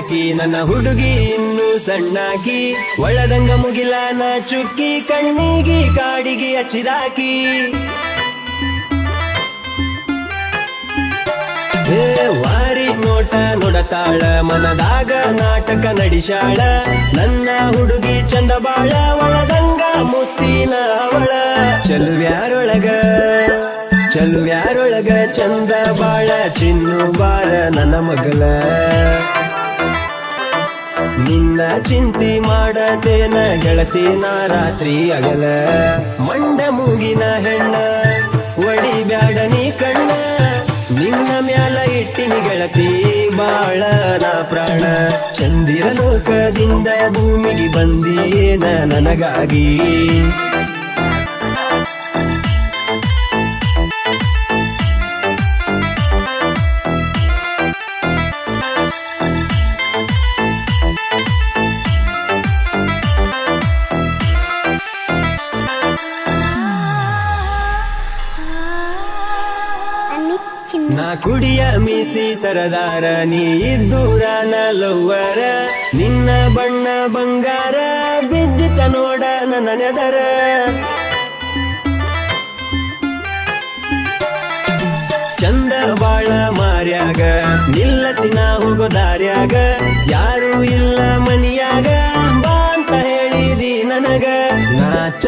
ಯಾಕಿ ನನ್ನ ಹುಡುಗಿ ಇನ್ನು ಸಣ್ಣಾಕಿ ಒಳದಂಗ ಮುಗಿಲಾನ ಚುಕ್ಕಿ ಕಣ್ಣಿಗಿ ಕಾಡಿಗೆ ಹಚ್ಚಿದಾಕಿ ವಾರಿ ನೋಟ ನೋಡತಾಳ ಮನದಾಗ ನಾಟಕ ನಡಿಶಾಳ ನನ್ನ ಹುಡುಗಿ ಚಂದ ಬಾಳ ಒಳದಂಗ ಮುತ್ತಿನ ಅವಳ ಚಲುವ್ಯಾರೊಳಗ ಚಂದ ಬಾಳ ಚಿನ್ನು ಬಾಳ ನನ್ನ ಮಗಳ ನಿನ್ನ ಚಿಂತಿ ಮಾಡತೇನ ಗೆಳತಿನ ರಾತ್ರಿ ಅಗಲ ಮಂಡ ಮೂಗಿನ ಹೆಣ್ಣ ಒಡಿ ಬ್ಯಾಡ ನೀ ಕಣ್ಣ ನಿನ್ನ ಮ್ಯಾಲ ಇಟ್ಟಿನಿ ಗೆಳತಿ ಬಾಳ ನಾ ಪ್ರಾಣ ಚಂದಿರ ಲೋಕದಿಂದ ಭೂಮಿಗೆ ಬಂದಿಯೇನ ನನಗಾಗಿ ನಾ ಕುಡಿಯ ಮೀಸಿ ಸರದಾರ ನೀ ಇದ್ದೂರ ಲವ್ವರ ನಿನ್ನ ಬಣ್ಣ ಬಂಗಾರ ಬಿದ್ದಿತ ನೋಡ ನನ್ನ ನೆದರ ಚಂದ ಬಾಳ ಮಾರ್ಯಾಗ ನಿಲ್ಲತಿನ ಹೋಗೋ ದಾರ್ಯಾಗ ಯಾರು ಇಲ್ಲ ಮನಿಯಾಗ ಬಾ ಅಂತ ಹೇಳಿದಿ ನನಗ ನಾಚ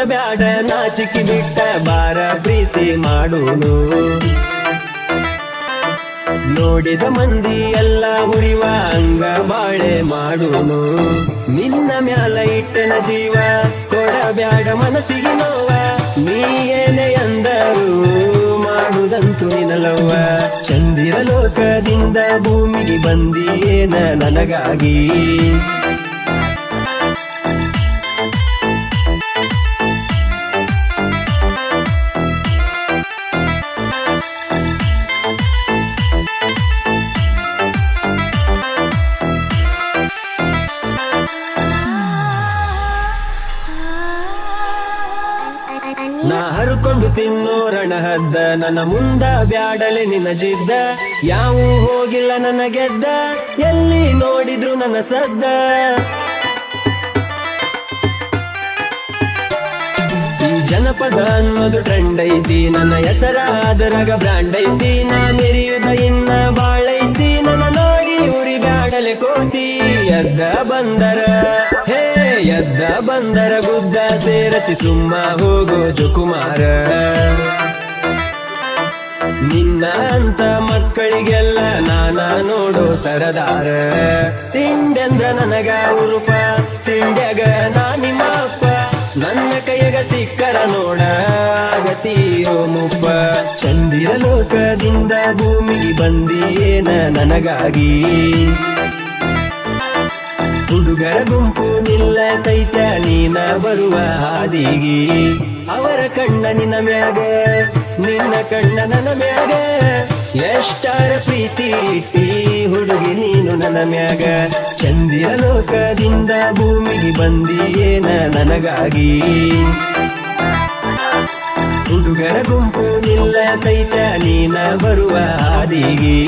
ಬ್ಯಾಡ ನಾಚಿಕಿ ಬಿಟ್ಟ ಬಾರ ಪ್ರೀತಿ ಮಾಡೋನು ನೋಡಿದ ಮಂದಿ ಎಲ್ಲ ಉರಿವ ಹಂಗ ಬಾಳೆ ಮಾಡೋನು ನಿನ್ನ ಮ್ಯಾಲ ಇಟ್ಟನ ಜೀವ ಕೊಡಬ್ಯಾಡ ಮನಸ್ಸಿಗೆ ನೋವ ನೀ ಏನೇ ಅಂದರು ಮಾಡುದಂತು ನಿನಲವ್ವ ಚಂದಿರ ಲೋಕದಿಂದ ಭೂಮಿಗೆ ಬಂದಿಯೇನ ನನಗಾಗಿ ನಾ ಹರ್ಕೊಂಡು ತಿನ್ನೋರಣ ಹದ್ದ ನನ್ನ ಮುಂದ ಬ್ಯಾಡಲೆ ನಿನ್ನ ಜಿದ್ದ ಯಾವ ಹೋಗಿಲ್ಲ ನನ್ನ ಗೆದ್ದ ಎಲ್ಲಿ ನೋಡಿದ್ರು ನನ್ನ ಸದ್ದ ಈ ಜನಪದ ಅನ್ನೋದು ಟ್ರೆಂಡ್ ಐತಿ ನನ್ನ ಹೆಸರ ಅದರಾಗ ಬ್ರ್ಯಾಂಡ್ ಐತಿ ನಾ ಮೆರಿಯುದ ಇನ್ನ ಬಾಳೈತಿ ನನ್ನ ನೋಡಿ ಉರಿ ಬ್ಯಾಡಲೆ ಕೋತಿ ಎದ್ದ ಬಂದರ ಗುದ್ದ ಸೇರತಿ ಸುಮ್ಮ ಹೋಗೋ ಜುಕುಮಾರ ನಿನ್ನ ಅಂತ ಮಕ್ಕಳಿಗೆಲ್ಲ ನಾನ ನೋಡೋ ಸರದಾರ ತಿಂಡೆಂದ್ರ ನನಗ ಉರುಪ ತಿಂಡ್ಯಾಗ ನಾ ನಿಮ್ಮ ಅಪ್ಪ ನನ್ನ ಕೈಯಾಗ ಸಿಕ್ಕರ ನೋಡ ಆಗತೀರೋ ಮುಪ್ಪ ಚಂದಿರ ಲೋಕದಿಂದ ಭೂಮಿಗೆ ಬಂದಿಯೇನ ನನಗಾಗಿ ಹುಡುಗರ ಗುಂಪು ನಿಲ್ಲತೈತ ನೀನ ಬರುವ ಹಾದಿಗಿ ಅವರ ಕಣ್ಣ ನಿನ್ನ ಮ್ಯಾಗ ನಿನ್ನ ಕಣ್ಣ ನನ್ನ ಮ್ಯಾಗ ಎಷ್ಟಾರ ಪ್ರೀತಿ ಇಟ್ಟಿ ಹುಡುಗಿ ನೀನು ನನ್ನ ಮ್ಯಾಗ ಚಂದಿರ ಲೋಕದಿಂದ ಭೂಮಿಗೆ ಬಂದಿಯೇನ ನನಗಾಗಿ ಹುಡುಗರ ಗುಂಪು ನಿಲ್ಲತೈತ ನೀನ ಬರುವ ಹಾದಿಗಿ